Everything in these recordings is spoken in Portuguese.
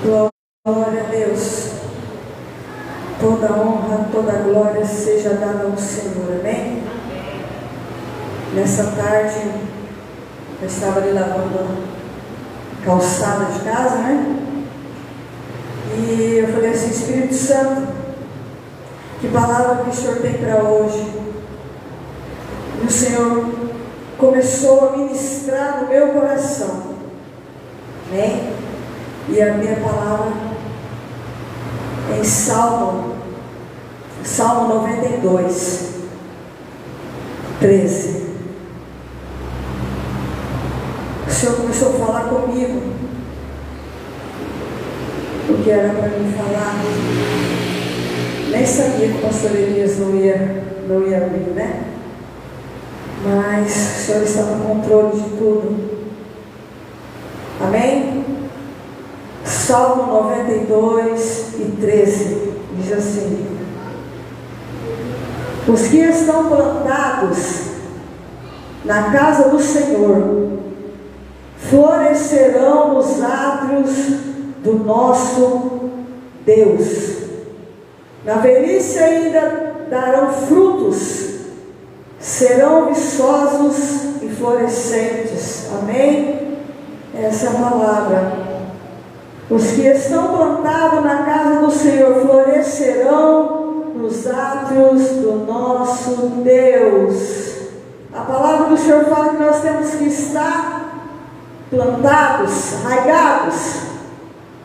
Glória a Deus. Toda honra, toda glória seja dada ao Senhor, amém? Nessa tarde, eu estava ali lavando a calçada de casa, né? E eu falei assim: Espírito Santo, que palavra que o Senhor tem para hoje? E o Senhor começou a ministrar no meu coração, amém? E a minha palavra é em Salmo 92, 13. O Senhor começou a falar comigo o que era para mim falar. Nem sabia que o pastor Elias não ia abrir, né? Mas o Senhor está no controle de tudo. Amém? Salmo 92 e 13 diz assim: os que estão plantados na casa do Senhor florescerão nos átrios do nosso Deus. Na velhice ainda darão frutos, serão viçosos e florescentes. Amém? Essa é a palavra. Os que estão plantados na casa do Senhor florescerão nos átrios do nosso Deus. A palavra do Senhor fala que nós temos que estar plantados, arraigados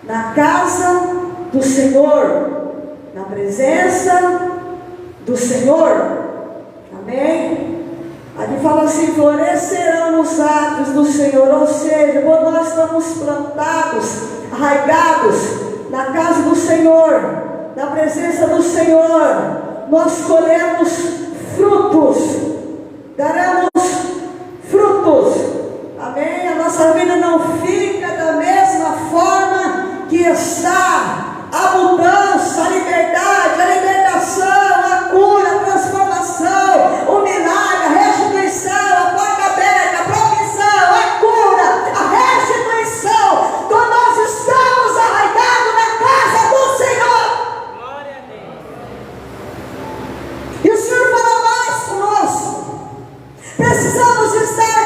na casa do Senhor, na presença do Senhor. Amém? Aqui fala assim: florescerão nos átrios do Senhor. Ou seja, quando nós estamos plantados, arraigados na casa do Senhor, na presença do Senhor, nós colhemos frutos, daremos frutos. Amém? A nossa vida não fica da mesma forma que está. A mudança, a liberdade, a libertação, a cura, a transformação, o milagre, a restituição, a porta aberta, a provisão, a cura, a restituição, quando nós estamos arraigados na casa do Senhor. Glória a Deus. E o Senhor fala mais conosco. Precisamos estar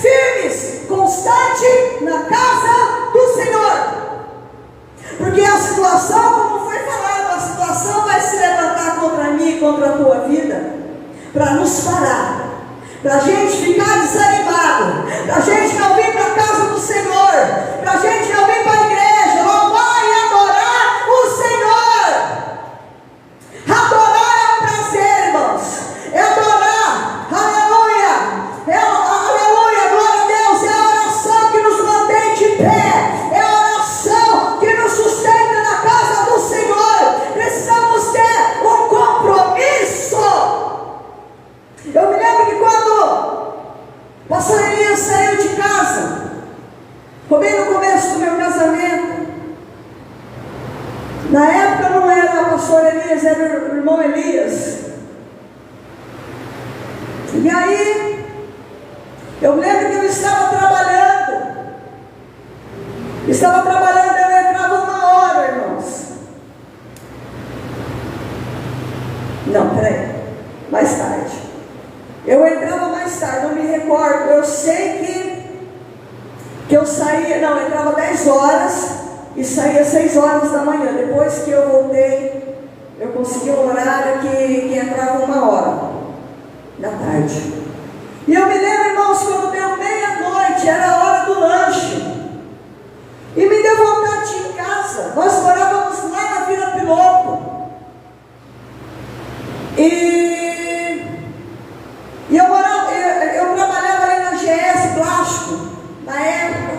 firmes, constantes na casa do Senhor. Porque a situação, como foi falado, a situação vai se levantar contra mim e contra a tua vida, para nos parar, para a gente ficar desanimado, para a gente não vir para a casa do Senhor, para a gente não vir para a igreja, louvar e adorar o Senhor. Adorar é um prazer, irmãos, é adorar, aleluia, aleluia, glória a Deus, é a oração que nos mantém de pé, é a oração que nos sustenta na casa do Senhor. Precisamos ter um compromisso. Eu me lembro que quando o pastor Elias saiu de casa, foi bem no começo do meu casamento. Na época não era o pastor Elias, era o irmão Elias. E aí, eu me lembro que eu estava trabalhando, eu entrava 1h, irmãos. Não, peraí, mais tarde. Eu entrava mais tarde, não me recordo. Eu sei que eu saía, não, eu entrava 10 horas e saía 6 horas da manhã. Depois que eu voltei, eu consegui um horário que entrava 1h da tarde. E eu me lembro, irmãos, quando deu meia-noite, era a hora do lanche. E me deu vontade de ir em casa. Nós morávamos lá na Vila Piloto. E eu trabalhava ali na GS Plástico, na época.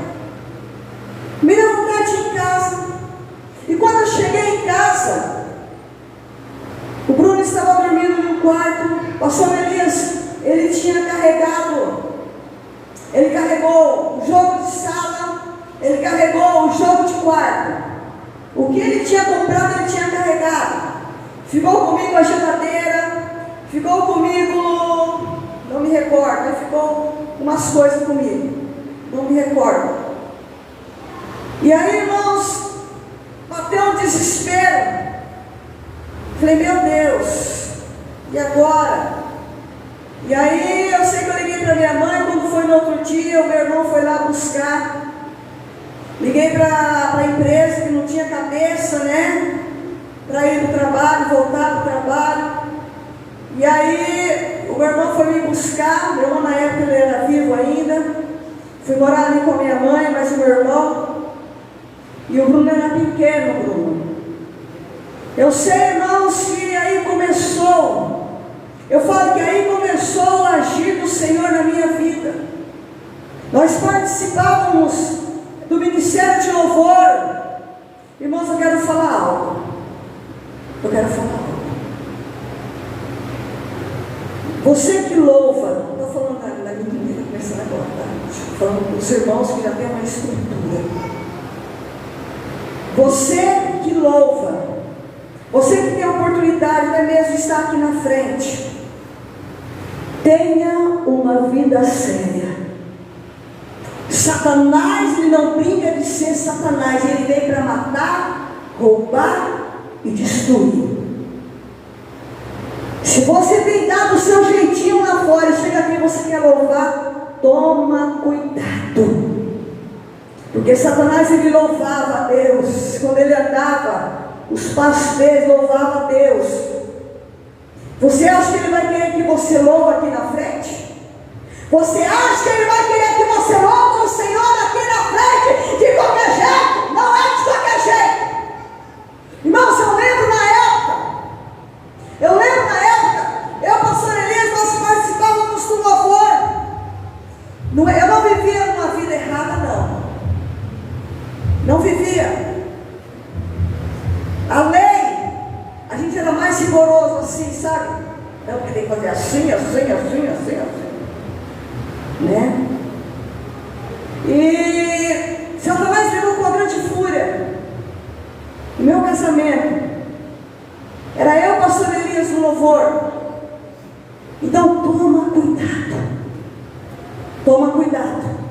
Me deu vontade de ir em casa. E quando eu cheguei em casa, o Bruno estava dormindo no quarto. O pastor Elias, ele tinha carregado, ele carregou o jogo de sala, ele carregou o jogo de quarto. O que ele tinha comprado, ele tinha carregado. Ficou comigo a geladeira, ficou comigo, não me recordo, mas ficou umas coisas comigo, não me recordo. E aí, irmãos, desespero. Falei, meu Deus, e agora? E aí eu sei que eu liguei para minha mãe. Quando foi no outro dia, o meu irmão foi lá buscar. Liguei para a empresa que não tinha cabeça, né? Para ir para o trabalho, voltar para o trabalho. E aí o meu irmão foi me buscar. Meu irmão na época ele era vivo ainda. Fui morar ali com a minha mãe, mais o meu irmão. E o Bruno era pequeno, Bruno. Eu sei, irmãos, que aí começou. Eu falo que aí começou o agir do Senhor na minha vida. Nós participávamos do ministério de louvor. Irmãos, eu quero falar algo. Eu quero falar algo. Você que louva, não estou falando da menina começando agora, tá? Estou falando dos irmãos que já têm uma estrutura. Você que louva, você que tem a oportunidade até mesmo de estar aqui na frente, tenha uma vida séria. Satanás, ele não brinca de ser Satanás. Ele vem para matar, roubar e destruir. Se você tem dado o seu jeitinho lá fora e chega aqui e você quer louvar, toma cuidado. Porque Satanás, ele louvava a Deus. Quando ele andava, os passos dele louvavam a Deus. Você acha que ele vai querer que você louve aqui na frente? Você acha que ele vai querer que você louve o Senhor aqui na frente de qualquer jeito? Não é de qualquer jeito. Irmãos, eu lembro na época, eu, pastor Elias, nós participávamos do louvor. Eu não vivia uma vida errada, não. Não vivia. A lei, a gente era mais rigoroso assim, sabe? Não, que tem que fazer assim, né? E Satanás levou com uma grande fúria. O meu casamento era eu, pastor Elias, no louvor. Então toma cuidado. Toma cuidado.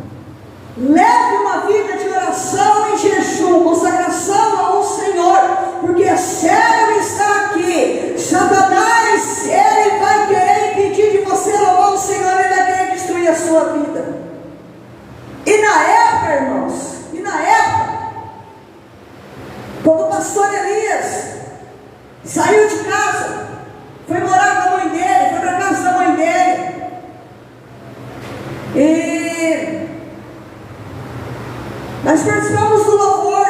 Leve uma vida de oração e jejum, consagração ao Senhor, porque é sério estar aqui. Satanás, ele vai querer impedir de você louvar o Senhor, ele vai querer destruir a sua vida. E na época, irmãos, quando o pastor Elias saiu de casa, foi morar com a mãe dele, foi para a casa da mãe dele, e nós participamos do louvor.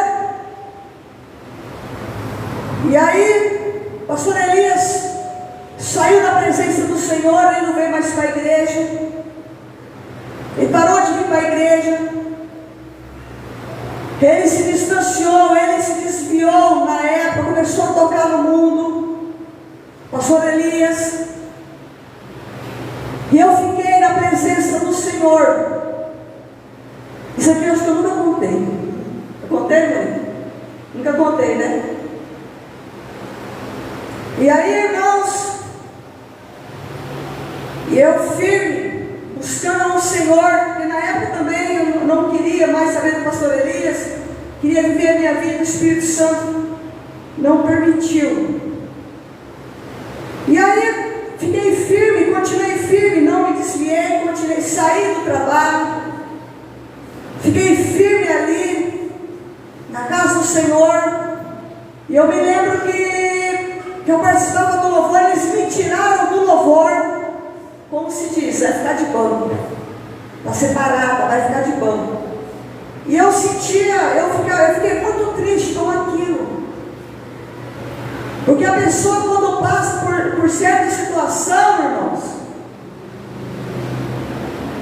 E aí, o pastor Elias saiu da presença do Senhor, ele não veio mais para a igreja. Ele parou de vir para a igreja. Ele se distanciou, ele se desviou na época, começou a tocar no mundo. Pastor Elias. E eu fiquei na presença do Senhor. Isso aqui eu acho que eu nunca contei. Eu contei, mãe? Nunca contei, né? E aí, irmãos, e eu firme, buscando ao Senhor, porque na época também eu não queria mais saber do pastor Elias, queria viver a minha vida, o Espírito Santo não permitiu. E aí, fiquei firme, continuei firme, não me desviei, continuei, saí do trabalho, fiquei firme ali, na casa do Senhor. E eu me lembro que eu participava do louvor, eles me tiraram do louvor, como se diz, vai ficar de banco, está separada, vai ficar de banco. E eu sentia, eu fiquei muito triste com aquilo, porque a pessoa quando passa por certa situação, irmãos,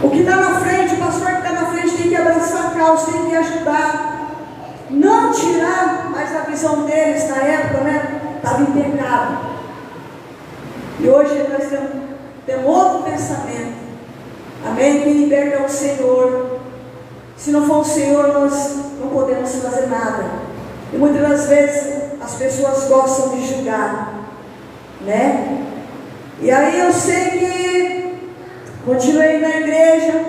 o que está na frente, o pastor que está na frente tem que abraçar a causa, tem que ajudar, não tirar, mas a visão deles na época, né? Estava em pecado. E hoje nós temos outro pensamento. Amém? Quem liberta é o Senhor. Se não for o Senhor, nós não podemos fazer nada. E muitas das vezes as pessoas gostam de julgar, né? E aí eu sei que continuei na igreja.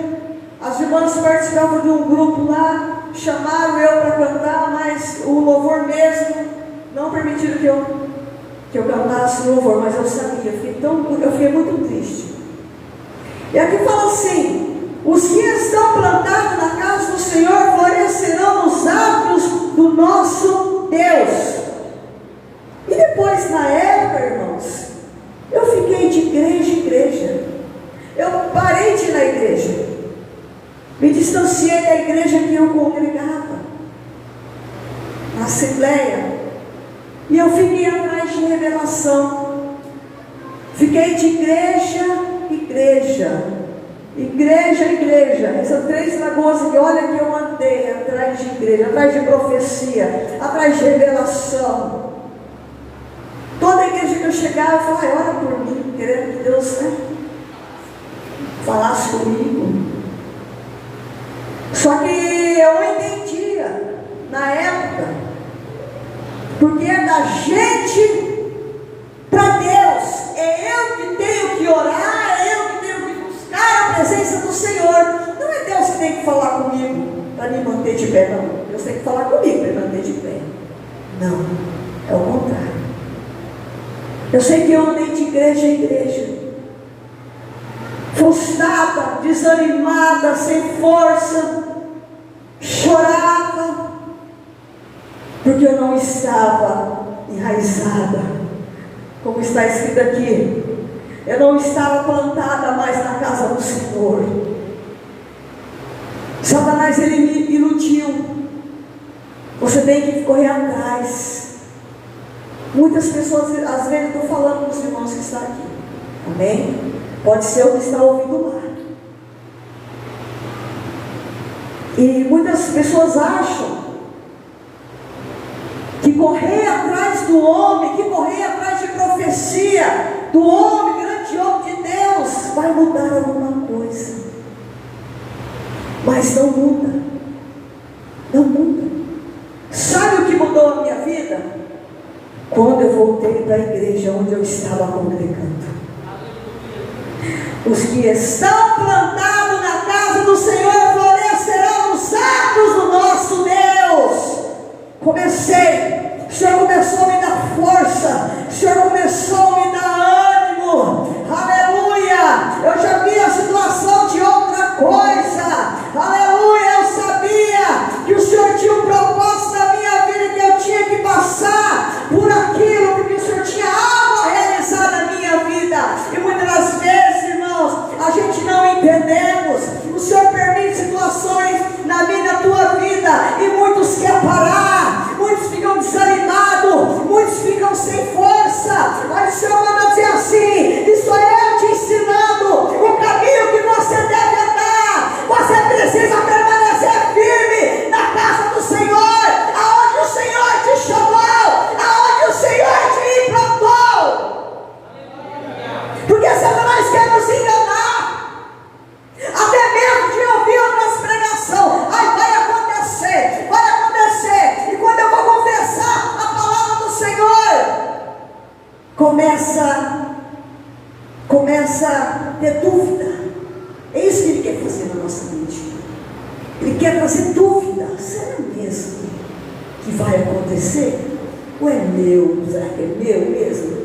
As irmãs participavam de um grupo lá, chamaram eu para cantar, mas o louvor mesmo não permitiram que eu cantasse louvor, mas eu sabia, eu fiquei muito triste. E aqui fala assim: os que estão plantados na casa do Senhor florescerão nos átrios do nosso Deus. E depois, na época, irmãos, eu fiquei de igreja em igreja. Eu parei de ir na igreja, me distanciei da igreja que eu congregava, na Assembleia, e eu fiquei atrás de revelação. Fiquei de igreja em igreja, igreja em igreja. Essas 3 lagoas que olha que eu andei atrás de igreja, atrás de profecia, atrás de revelação. Toda igreja que eu chegava, eu falava: ora por mim, querendo que Deus falasse comigo. Só que eu não entendia na época, porque é da gente para Deus. É eu que tenho que orar, é eu que tenho que buscar a presença do Senhor. Não é Deus que tem que falar comigo para me manter de pé, não. Deus tem que falar comigo para me manter de pé. Não, é o contrário. Eu sei que eu andei de igreja em igreja, frustrada, desanimada, sem força, chorava, porque eu não estava enraizada, como está escrito aqui. Eu não estava plantada mais na casa do Senhor. Satanás, ele me iludiu. Você tem que correr atrás. Muitas pessoas, às vezes, estou falando com os irmãos que estão aqui, amém? Pode ser o que está ouvindo lá. E muitas pessoas acham que correr atrás do homem, que correr atrás de profecia, do homem, grande homem de Deus, vai mudar alguma coisa. Mas não muda. Não muda. Sabe o que mudou a minha vida? Quando eu voltei para a igreja onde eu estava congregando. Os que estão plantados na casa do Senhor florescerão nos atos do nosso Deus. Comecei, o Senhor começou a me dar força, o Senhor começou a me dar ânimo, aleluia. Eu já vi a situação de outra coisa, aleluia. Eu sabia que o Senhor tinha um propósito na minha vida, que eu tinha que passar por aquilo, porque o Senhor tinha algo a realizar na minha vida. E muitas das vezes, irmãos, a gente não entendemos. O Senhor permite situações na minha e na tua vida, e muitos querem parar, muitos ficam desanimados, muitos ficam sem força. Mas o Senhor manda dizer assim: estou eu te ensinando o caminho que você deve andar. Você precisa permanecer firme na casa do Senhor, aonde o Senhor te chamou, aonde o Senhor te implantou. Porque Satanás quer nos enganar, até mesmo de ouvir outras pregações. Aí vai acontecer, e quando eu vou confessar a palavra do Senhor, começa a ter dúvida. É isso que Ele quer fazer na nossa mente. Ele quer trazer dúvida. Será mesmo que vai acontecer? Ou é meu? Será que é meu mesmo?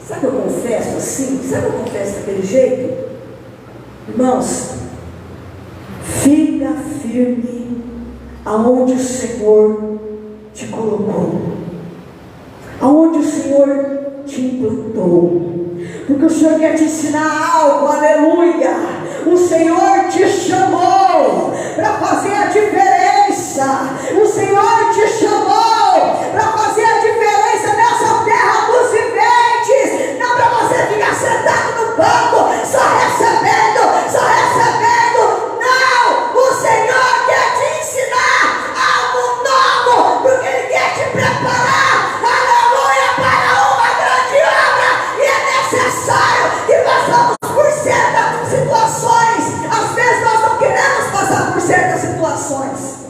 Será que eu confesso assim? Será que eu confesso daquele jeito? Irmãos, fica firme aonde o Senhor te colocou, aonde o Senhor te implantou, porque o Senhor quer te ensinar algo, aleluia. O Senhor te chamou para fazer a diferença. O Senhor te chamou para fazer a diferença nessa terra dos viventes, não para você ficar sentado no banco, só recebendo, só recebendo. Não, o Senhor quer te ensinar algo novo, porque Ele quer te preparar, aleluia, para uma grande obra. E é necessário que passamos por certas situações. Às vezes nós não queremos passar por certas situações.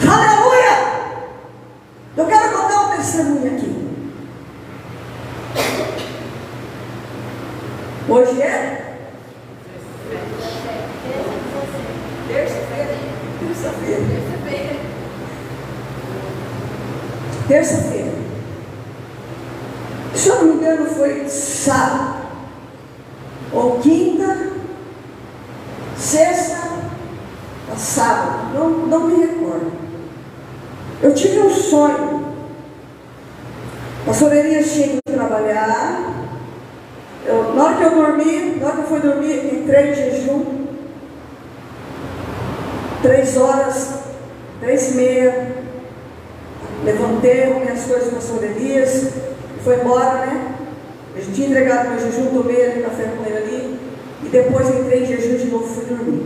Aleluia! Eu quero contar um testemunho aqui. Hoje é? Terça-feira. Se eu não me engano, foi sábado, ou quinta, sexta, ou sábado, não me recordo. Eu tive um sonho. A pastora Elias tinha que trabalhar. Na hora que eu dormi, na hora que eu fui dormir, entrei em jejum. 3 horas, 3h30. Levantei, arrumei as coisas com a pastora Elias. Foi embora, né? Eu tinha entregado meu jejum, tomei ali café com ele ali. E depois entrei em jejum de novo e fui dormir.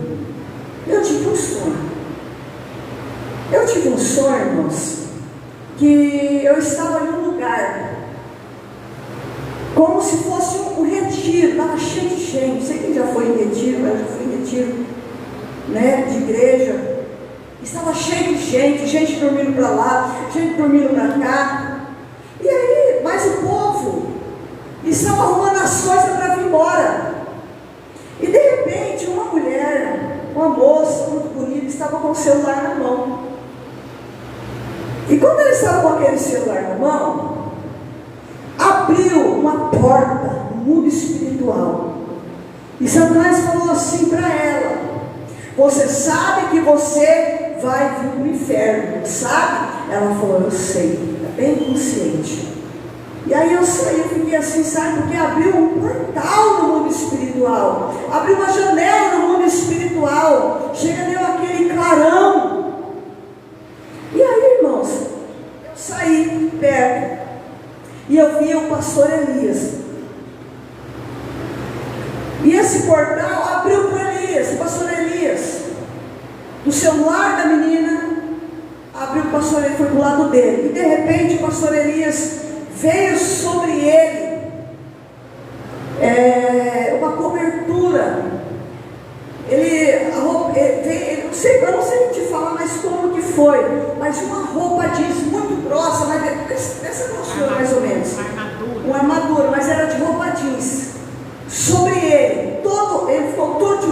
Eu tive um sonho. Eu tive um sonho, irmãos, que eu estava em um lugar, como se fosse um retiro, estava cheio de gente. Não sei quem já foi em retiro, mas eu já fui em retiro, né, de igreja. Estava cheio de gente, gente dormindo para lá, gente dormindo para cá. E aí, mas o povo estava arrumando as coisas para vir embora. E de repente, uma mulher, uma moça muito bonita, estava com o celular na mão. E quando ele estava com aquele celular na mão, abriu uma porta no mundo espiritual. E Satanás falou assim para ela: você sabe que você vai vir para o inferno, sabe? Ela falou: eu sei, está bem consciente. E aí eu saí, eu fiquei assim, sabe? Porque abriu um portal no mundo espiritual, abriu uma janela no mundo espiritual, chega, deu aquele clarão. E aí, irmãos, eu saí perto e eu vi o pastor Elias. E esse portal abriu para Elias, o pastor Elias. Do celular da menina, abriu o pastor Elias, foi para o lado dele. E de repente o pastor Elias veio sobre ele uma cobertura. Eu não sei te falar mais como que foi, mas uma roupa jeans muito grossa, mas dessa grossura mais ou menos. Uma armadura, mas era de roupa jeans. Sobre ele, ele ficou todo de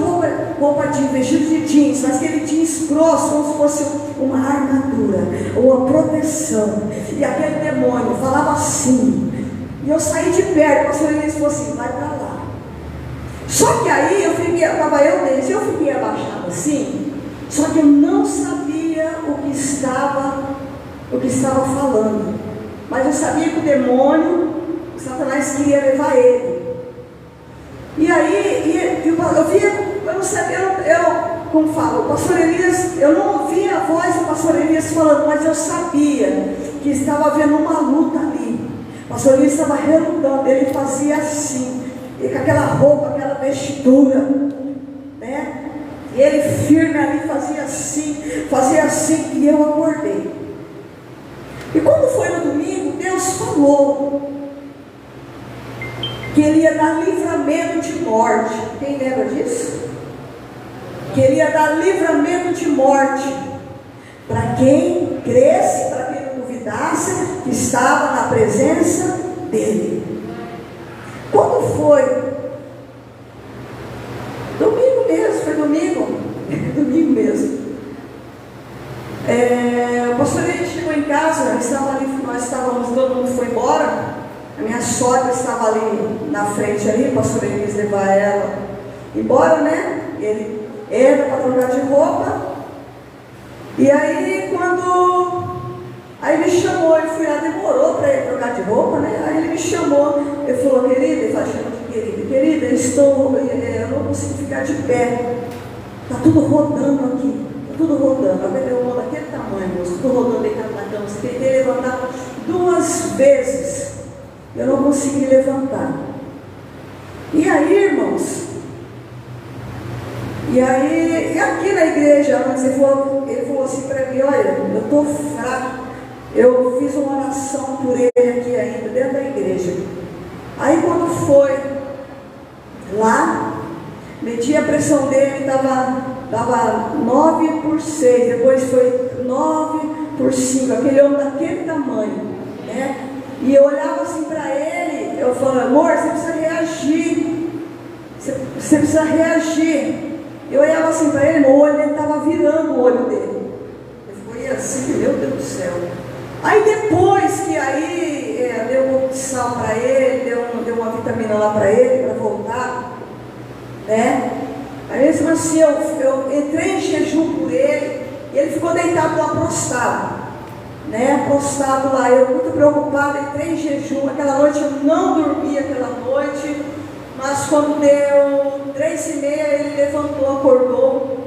roupa jeans, vestido de jeans, mas aquele jeans grosso, como se fosse uma armadura, uma proteção. E aquele demônio falava assim. E eu saí de perto, o pastor Elias falou assim: vai para lá. Só que aí estava eu deles, eu fiquei abaixado assim, só que eu não sabia o que estava falando. Mas eu sabia que o demônio, o Satanás, queria levar ele. E aí, eu não sabia, como falo, o pastor Elias, eu não ouvia a voz do pastor Elias falando, mas eu sabia que estava havendo uma luta ali. O pastor Elias estava relutando, ele fazia assim, e com aquela roupa, aquela vestidura, né? E ele firme ali fazia assim, e eu acordei. E quando foi no domingo, Deus falou que ele ia dar livramento de morte. Quem lembra disso? Que ele ia dar livramento de morte para quem cresce, para quem não duvidasse que estava na presença dele. Quando foi? Domingo mesmo, foi domingo. Domingo mesmo. O pastor Elias chegou em casa, nós estávamos, todo mundo foi embora. A minha sogra estava ali na frente ali, o pastor Elias levar ela embora, né? Ele entra para trocar de roupa. E aí aí me chamou, eu fui lá, demorou para ele trocar de roupa, né? Aí ele me chamou, ele falou: querida, ele fala, chama de querida, eu não consigo ficar de pé. Está tudo rodando aqui, está tudo rodando. A pneumonia daquele tamanho, moço, tudo rodando, deitado na cama. Você tentei levantar 2 vezes. Eu não consegui levantar. E aí, irmãos, e aqui na igreja, ele falou assim para mim: olha, eu estou fraco. Eu fiz uma oração por ele aqui ainda, dentro da igreja. Aí quando foi lá, medi a pressão dele, dava 9/6, depois foi 9/7. 5, aquele homem daquele tamanho, né? E eu olhava assim para ele, eu falava, amor, você precisa reagir, você precisa reagir. Eu olhava assim para ele, o olho dele estava virando o olho dele. Eu fui assim, meu Deus do céu. Aí depois que deu um pouco de sal para ele, deu uma vitamina lá para ele, para voltar, né? Aí mesmo assim, eu entrei em jejum por ele, e ele ficou deitado lá prostrado, né? Prostrado lá, eu muito preocupada, entrei em jejum. Aquela noite eu não dormi aquela noite, mas quando deu 3h30, ele levantou, acordou,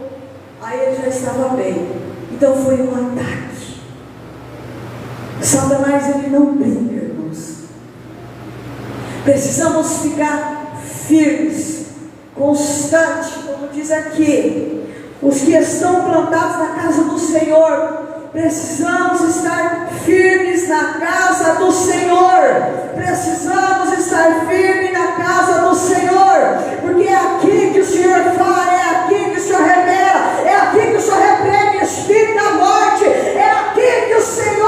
aí ele já estava bem. Então foi um ataque. Satanás, ele não brinca, irmãos. Precisamos ficar firmes, constantes, como diz aqui, os que estão plantados na casa do Senhor. Precisamos estar firmes na casa do Senhor. Precisamos estar firmes na casa do Senhor, porque é aqui que o Senhor fala, é aqui que o Senhor revela, é aqui que o Senhor repreende o espírito da morte, é aqui que o Senhor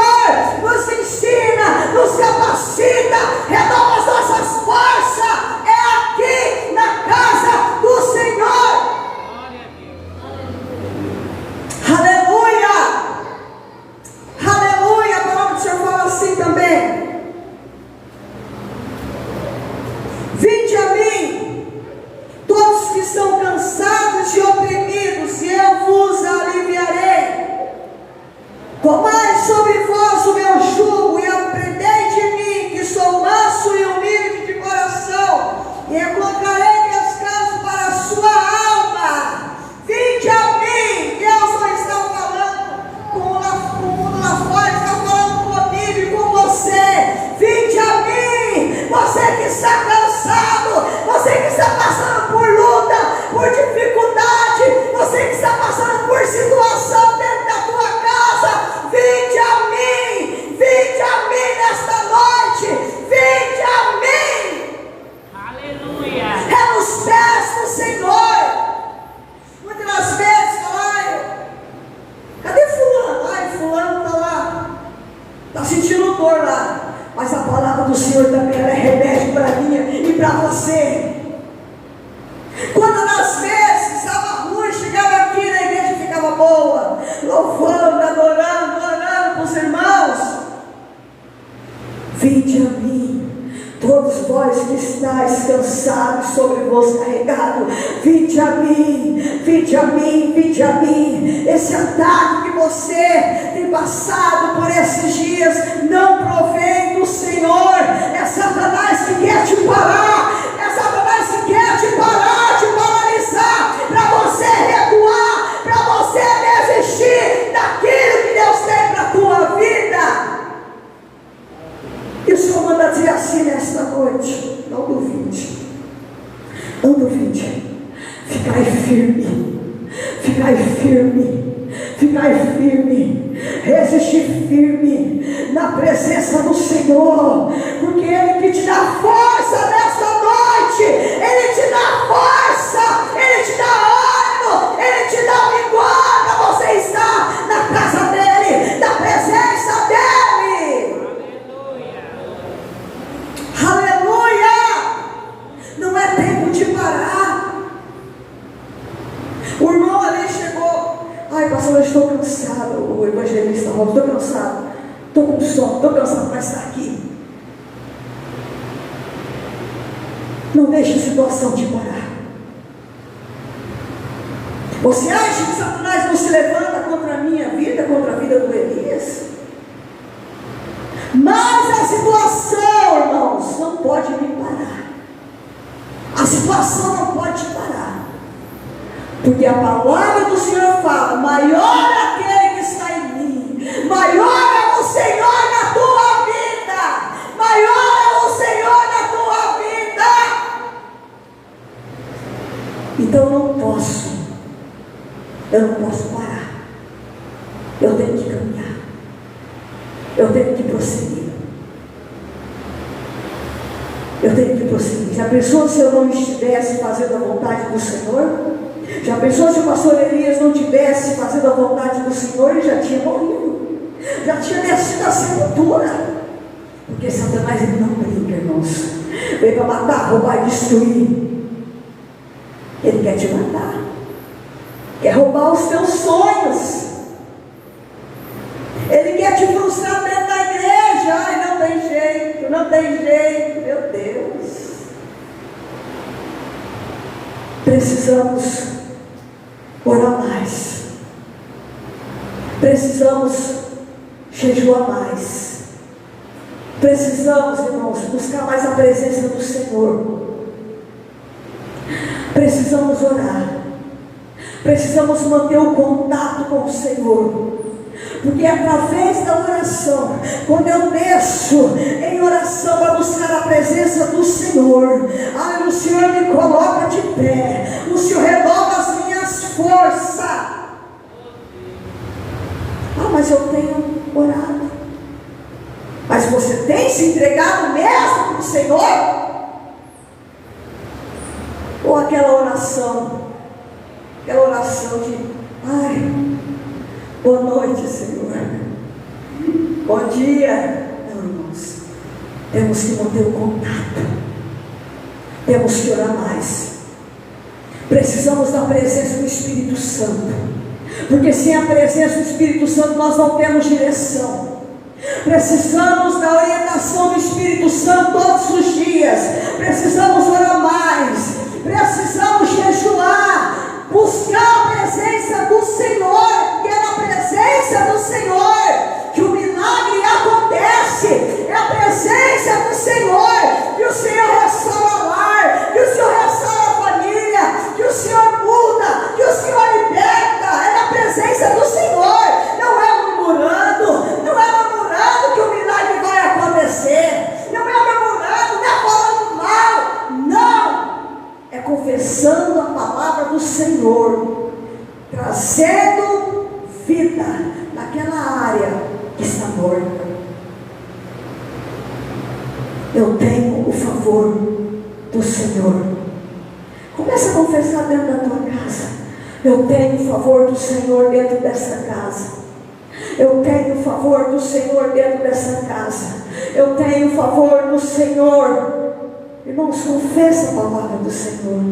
nos ensina, nos capacita, renova as nossas forças. É aqui na casa do Senhor. Aleluia! Aleluia! A palavra do Senhor fala assim também: vinde a mim, todos que estão cansados e oprimidos, e eu vos aliviarei. Tomai sobre vós o meu jugo e aprendei de mim, que sou manso e humilde de coração, e eu colocarei descanso para a sua alma. Vinde a mim. Deus não está falando com o mundo lá fora, está falando comigo e com você. Vinde a mim, você que está cansado, você que está passando por luta, por dificuldade, você que está passando por situação dentro da tua casa. Vinde a mim nesta noite, vinde a mim. Aleluia. É nos pés do Senhor. Muitas das vezes, cadê fulano? Ai, fulano está lá, está sentindo dor lá. Mas a palavra do Senhor também é remédio para mim e para você. Quando nas vezes estava ruim, chegava aqui na igreja e ficava boa, louvando, adorando, orando com os irmãos. Vinde a mim, todos vós que estáis cansados, sobrevos carregados. Vinde a mim, vinde a mim, vinde a mim. Esse ataque que você tem passado por esses dias não provém do Senhor. É Satanás que quer te parar, é Satanás que quer te parar, te paralisar, para você recuar, para você desistir daquilo que Deus tem para a tua vida. E o Senhor manda dizer assim nesta noite: não duvide, não duvide, ficai firme, ficai firme, ficai firme, resistir firme na presença do Senhor, porque Ele que te dá força nesta noite, Ele te dá força, Ele te dá ânimo, Ele te dá vigor para você estar na casa dEle, na presença dEle. Aleluia! Não é tempo de parar. O irmão ali chegou: ai, pastor, eu estou cansado. O evangelista falou: estou cansado, estou com sono, estou cansado para estar aqui. Não deixe a situação te parar. Você acha que Satanás não se levanta contra a minha vida, contra a vida do Elias? Mas a situação, irmãos, não pode me parar. A situação não pode te parar, porque a palavra do Senhor fala: maior é aquele que está em mim, maior é o Senhor na tua vida, maior é o Senhor na tua vida. Então eu não posso parar, eu tenho que caminhar, eu tenho que prosseguir. Eu tenho que prosseguir. Já pensou se eu não estivesse fazendo a vontade do Senhor? Já pensou se o pastor Elias não estivesse fazendo a vontade do Senhor? Ele já tinha morrido, já tortura. Porque Satanás, ele não brinca, irmãos. Veio para matar, roubar e destruir. Ele quer te matar. Quer roubar os teus sonhos. Ele quer te frustrar dentro da igreja. Ai, não tem jeito, não tem jeito. Meu Deus. Precisamos orar mais. Precisamos jejuar mais. Precisamos, irmãos, buscar mais a presença do Senhor. Precisamos orar. Precisamos manter o contato com o Senhor. Porque é através da oração, quando eu desço em oração para buscar a presença do Senhor, ai, o Senhor me coloca de pé, o Senhor renova as minhas forças. Ah, mas eu tenho orado. Mas você tem se entregado mesmo para o Senhor? Ou aquela oração de, ai, boa noite, Senhor, bom dia. Não, irmãos, temos que manter o contato, temos que orar mais. Precisamos da presença do Espírito Santo, porque sem a presença do Espírito Santo nós não temos direção. Precisamos da orientação do Espírito Santo todos os dias. Precisamos orar mais. Precisamos jejuar, buscar a presença do Senhor, que é na presença do Senhor que o milagre acontece. É a presença do Senhor que o Senhor restaura o lar, que o Senhor restaura a família, que o Senhor muda, que o Senhor liberta. É na presença do Senhor. Não é murmurando, não é murmurando que o milagre vai acontecer, não é murmurando, não é falando mal, não, é confessando a palavra do Senhor, trazendo vida naquela área que está morta. Eu tenho o favor do Senhor. Começa a confessar dentro da tua casa. Eu tenho o favor do Senhor dentro dessa casa. Eu tenho o favor do Senhor dentro dessa casa. Eu tenho o favor do Senhor. Irmãos, confessa a palavra do Senhor.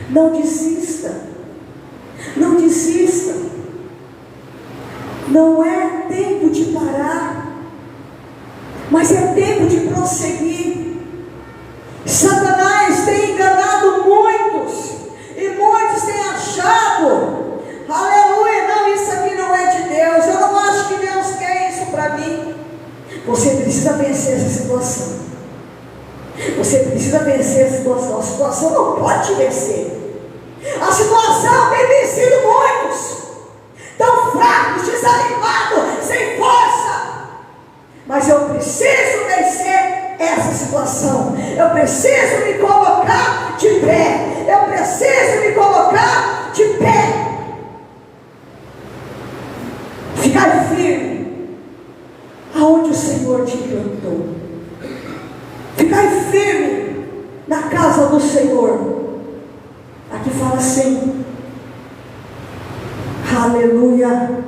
Não desista. Não desista. Não é tempo de parar, mas é tempo de prosseguir. Satanás tem enganado muitos, e muitos têm achado, aleluia, não, isso aqui não é de Deus, eu não acho que Deus quer isso para mim. Você precisa vencer essa situação. Você precisa vencer a situação. A situação não pode te vencer. A situação tem vencido muitos, tão fracos, desanimados, sem força. Mas eu preciso vencer essa situação. Eu preciso me colocar de pé. Eu preciso me colocar de pé. Ficar firme aonde o Senhor te plantou. Ficar firme na casa do Senhor. Aqui fala assim, aleluia,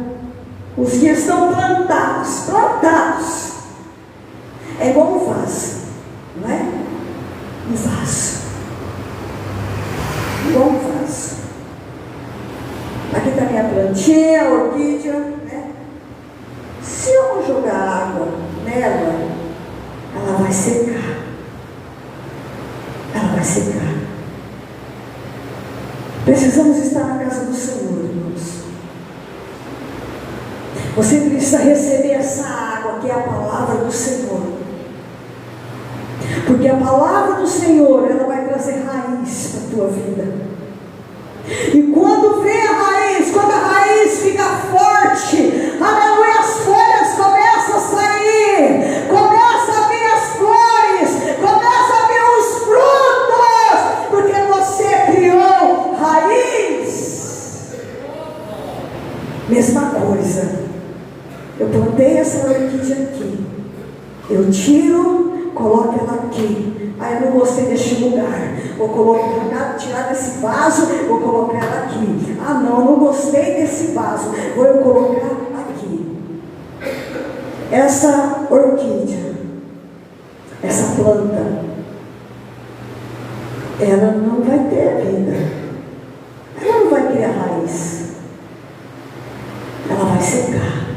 os que estão plantados, é igual um vaso, não é? Um vaso, igual um vaso. Aqui está minha plantinha, a orquídea, né? Se eu não jogar água nela, ela vai secar. Ela vai secar. Precisamos estar na casa do Senhor, irmãos. Você precisa receber essa água que é a palavra do Senhor. Porque a palavra do Senhor, ela vai trazer raiz para a tua vida. E quando vem a raiz, quando a raiz fica forte, aleluia, as folhas começam a sair, começa a vir as flores, começa a vir os frutos, porque você criou raiz. Mesma coisa, eu plantei essa orquídea aqui, eu tiro, coloco ela aqui. Aí eu não gostei deste lugar, vou colocar, tirar desse vaso, vou colocar ela aqui. Ah não gostei desse vaso, vou colocar aqui. É essa orquídea, essa planta, ela não vai ter vida, ela não vai criar raiz, ela vai secar.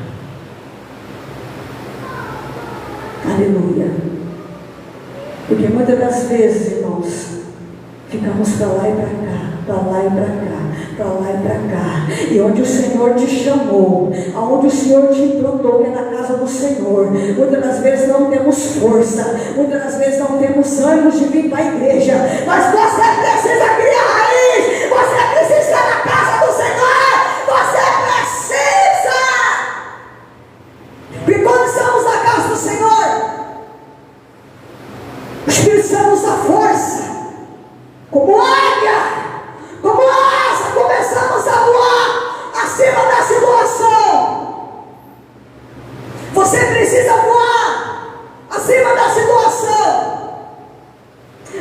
Aleluia. Porque muitas das vezes, irmãos, ficamos para lá e para cá, para lá e para cá, para lá e para cá, e onde o Senhor te chamou, aonde o Senhor te implantou, que é na casa do Senhor, muitas das vezes não temos força, muitas das vezes não temos ânimo de vir para a igreja, mas você precisa criar raiz, você precisa estar na casa do Senhor, você precisa, porque quando estamos na casa do Senhor, o Espírito Santo nos dá força, como águia, como asa, começamos a voar acima da situação. Você precisa voar acima da situação.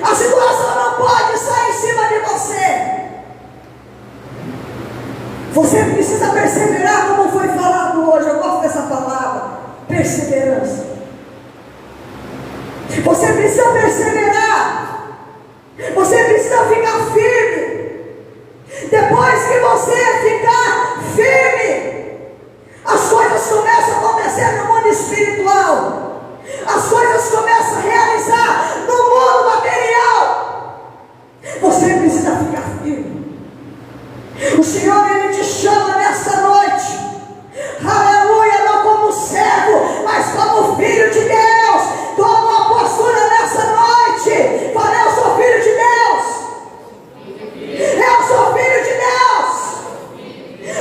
A situação não pode sair em cima de você. Você precisa perseverar, como foi falado hoje. Eu gosto dessa palavra, perseverança. Você precisa perseverar. Você precisa ficar firme. Depois que você ficar firme, as coisas começam a acontecer no mundo espiritual. As coisas começam a realizar no mundo material. Você precisa ficar firme. O Senhor, Ele te chama nesta noite. Aleluia, não como servo, mas como filho de Deus. Toma uma postura nessa noite. Fala, eu sou filho de Deus. Eu sou filho de Deus.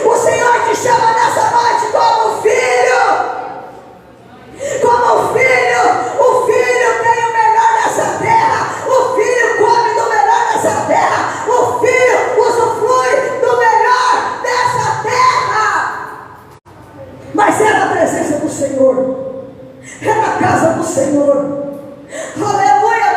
O Senhor te chama nessa noite como filho. Como filho. O filho tem o melhor dessa terra. O filho come do melhor dessa terra. O filho usufrui do melhor dessa terra. Mas é na presença do Senhor, é na casa do Senhor. Aleluia.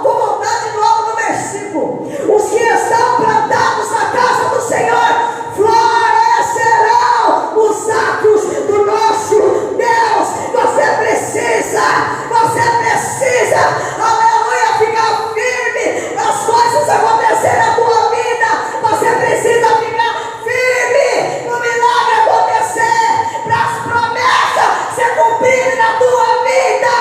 Vou voltar de novo no versículo. Os que estão plantados na casa do Senhor florescerão os atos do nosso Deus. Você precisa, aleluia, ficar firme. As coisas acontecerem na tua vida. Você precisa ficar firme no milagre acontecer, para as promessas se cumprirem na tua vida.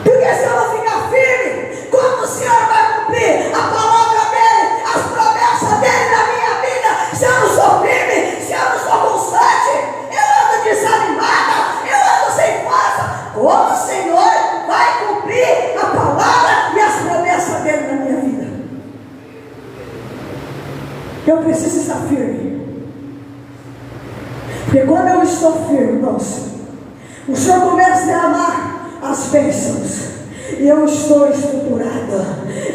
Porque se eu não ficar firme, como o Senhor vai cumprir a palavra dele, as promessas dele na minha vida? Se eu não sou firme, se eu não sou constante, eu ando desanimada, eu ando sem força, como o Senhor vai cumprir a palavra e as promessas dele na minha vida? Eu preciso estar firme. Porque quando eu estou firme, irmãos, o Senhor começa a derramar as bênçãos, e eu estou estruturada,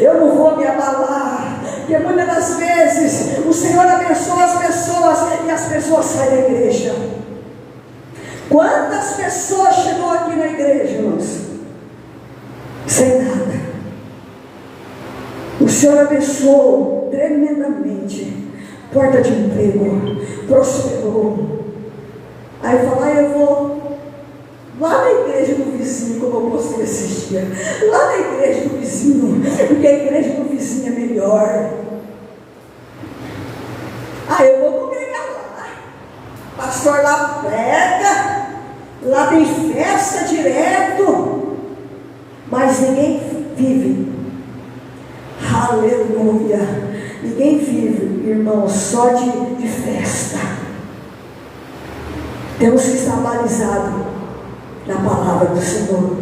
eu não vou me abalar, porque muitas das vezes o Senhor abençoa as pessoas e as pessoas saem da igreja. Quantas pessoas chegou aqui na igreja, irmãos, sem nada? O Senhor abençoou tremendamente, porta de emprego, prosperou. Aí fala, eu vou lá na igreja do vizinho, como eu postei esses dias, lá na igreja do vizinho, porque a igreja do vizinho é melhor. Eu vou congregar lá, pastor lá prega, lá tem festa direto, mas ninguém vive. Aleluia. Ninguém vive, irmão, só de festa. Temos que estar balizados na palavra do Senhor.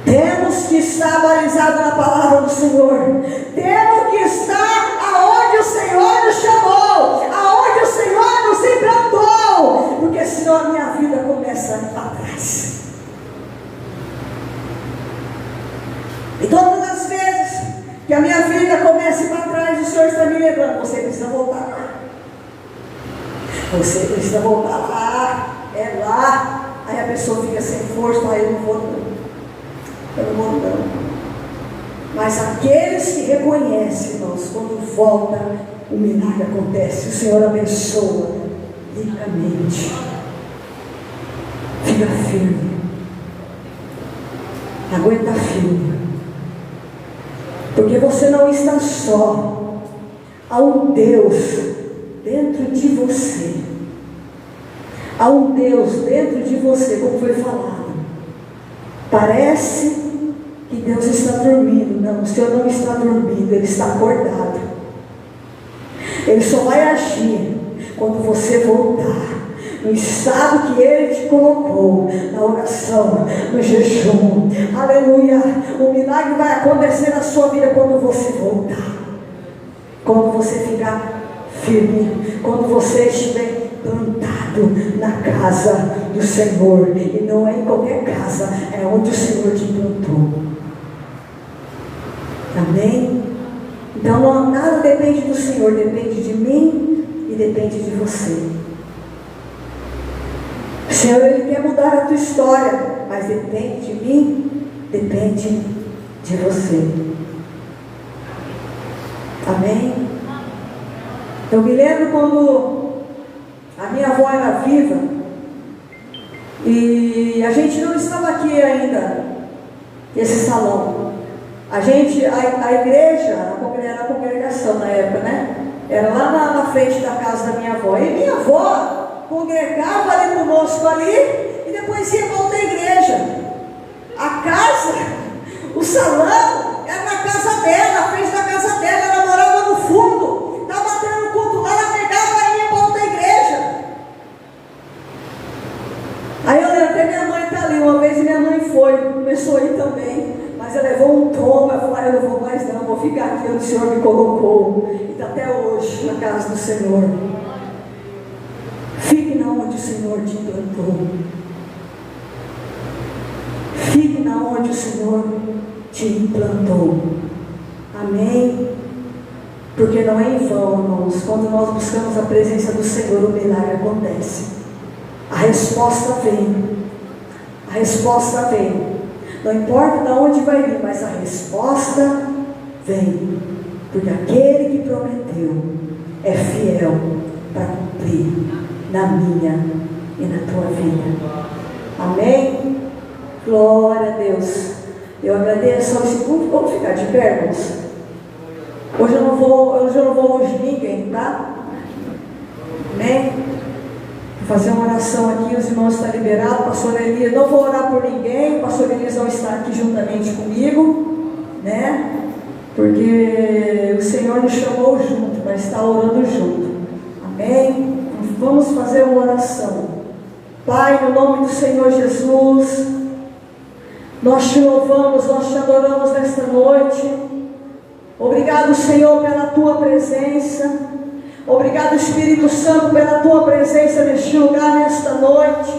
Temos que estar balizados na palavra do Senhor. Temos que estar aonde o Senhor nos chamou, aonde o Senhor nos implantou, porque senão a minha vida começa a ir para trás. E todas as vezes que a minha vida começa a ir para trás, o Senhor está me lembrando, você precisa voltar lá. Você precisa voltar lá, é lá. Aí a pessoa fica sem força, aí eu não vou não. Mas aqueles que reconhecem, irmãos, quando volta, o milagre acontece, o Senhor abençoa. ricamente. Fica firme. Aguenta firme. Porque você não está só. Há um Deus dentro de você. Há um Deus dentro de você, como foi falado. Parece que Deus está dormindo. Não, o Senhor não está dormindo, Ele está acordado. Ele só vai agir quando você voltar no estado que Ele te colocou, na oração, no jejum. Aleluia. O milagre vai acontecer na sua vida quando você voltar, quando você ficar firme, quando você estiver plantado na casa do Senhor. E não é em qualquer casa, é onde o Senhor te plantou. Amém? Então não, nada depende do Senhor, depende de mim e depende de você. O Senhor, Ele quer mudar a tua história, mas depende de mim, depende de você. Amém? Eu me lembro quando a minha avó era viva e a gente não estava aqui ainda, nesse salão. A igreja, era a congregação na época, né? Era lá na frente da casa da minha avó. E minha avó congregava ali conosco ali e depois ia para outra igreja. A casa, o salão, era na casa dela, na frente da casa dela. Ela morava no fundo, estava tendo culto lá, ela pegava e ia para outra igreja. Aí eu lembro, até minha mãe está ali, uma vez minha mãe foi, começou a ir também. Mas ela levou um tombo, ela falou, eu não vou mais não, vou ficar aqui onde o Senhor me colocou. E está até hoje na casa do Senhor. Fique na onde o Senhor te plantou. Fique na onde o Senhor te implantou. Amém? Porque não é em vão, irmãos, quando nós buscamos a presença do Senhor, o milagre acontece. A resposta vem. A resposta vem. Não importa de onde vai vir, mas a resposta vem. Porque aquele que prometeu é fiel para cumprir na minha e na tua vida. Amém? Glória a Deus. Eu agradeço ao segundo. Vamos ficar de pé, irmãos? Hoje eu não vou ungir ninguém, tá? Amém? Vou fazer uma oração aqui, os irmãos estão liberados. Pastor Elias, não vou orar por ninguém. O pastor Elias não está aqui juntamente comigo, né? Porque o Senhor nos chamou junto, mas está orando junto. Amém? Vamos fazer uma oração. Pai, no nome do Senhor Jesus, nós te louvamos, nós te adoramos nesta noite. Obrigado, Senhor, pela tua presença. Obrigado, Espírito Santo, pela tua presença neste lugar, nesta noite.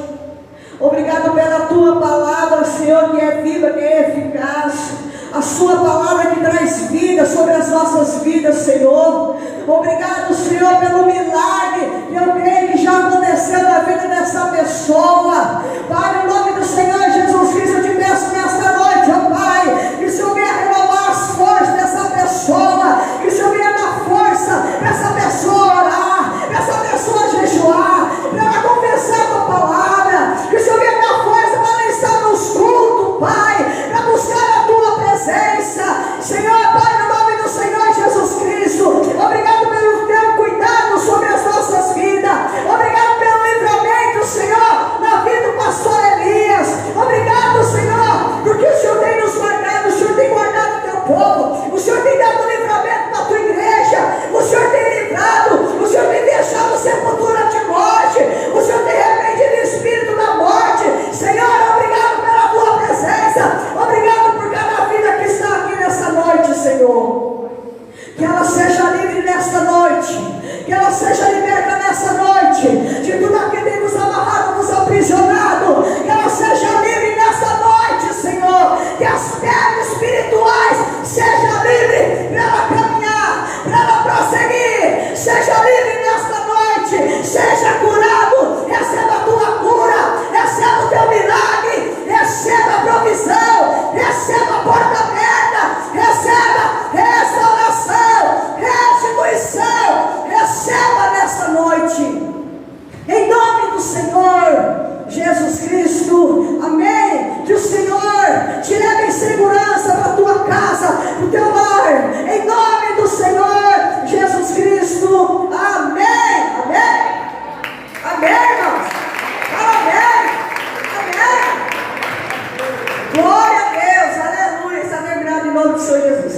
Obrigado pela tua palavra, Senhor, que é viva, que é eficaz. A sua palavra que traz vida sobre as nossas vidas, Senhor. Obrigado, Senhor, pelo milagre que eu creio que já aconteceu na vida dessa pessoa. Pai, no nome do Senhor Jesus Cristo, eu te peço nesta noite, ó Pai, que o Senhor venha renovar as forças dessa pessoa, que o Senhor venha dar força para essa pessoa orar, para essa pessoa jejuar, para ela confessar a tua palavra, que o Senhor venha dar força para ela estar nos cultos, Pai, para buscar a tua presença, Senhor, Pai, no nome do Senhor Jesus Cristo. Obrigado pelo teu cuidado sobre as nossas Jesus Cristo. Amém. Que o Senhor te leve em segurança para a tua casa, para o teu lar, em nome do Senhor Jesus Cristo. Amém. Amém. Amém, irmãos. Amém. Amém. Glória a Deus. Aleluia. Está terminado em nome do Senhor Jesus.